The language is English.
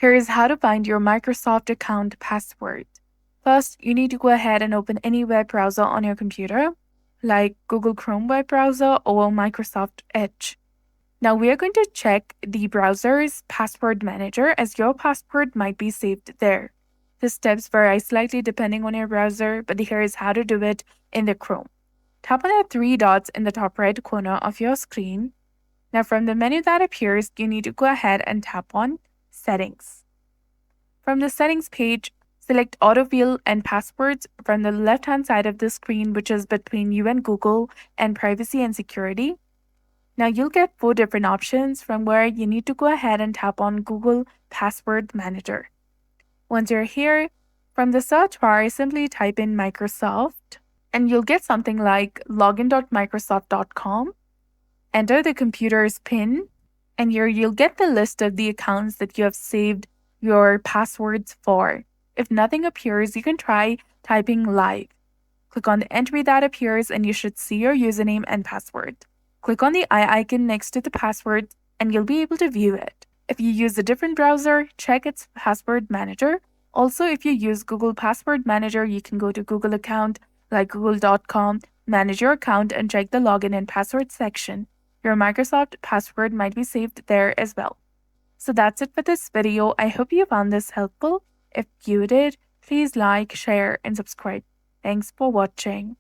Here is how to find your Microsoft account password. First, you need to go ahead and open any web browser on your computer, like Google Chrome web browser or Microsoft Edge. Now we are going to check the browser's password manager as your password might be saved there. The steps vary slightly depending on your browser, but here is how to do it in the Chrome. Tap on the three dots in the top right corner of your screen. Now from the menu that appears, you need to go ahead and tap on Settings. From the Settings page, select Autofill and Passwords from the left-hand side of the screen, which is between you and Google, and Privacy and Security. Now you'll get 4 different options from where you need to go ahead and tap on Google Password Manager. Once you're here, from the search bar, simply type in Microsoft and you'll get something like login.microsoft.com. Enter the computer's PIN and here you'll get the list of the accounts that you have saved your passwords for. If nothing appears, you can try typing live. Click on the entry that appears and you should see your username and password. Click on the eye icon next to the password and you'll be able to view it. If you use a different browser, check its password manager. Also, if you use Google Password Manager, you can go to Google account like google.com, manage your account and check the login and password section. Your Microsoft password might be saved there as well. So that's it for this video. I hope you found this helpful. If you did, please like, share, and subscribe. Thanks for watching.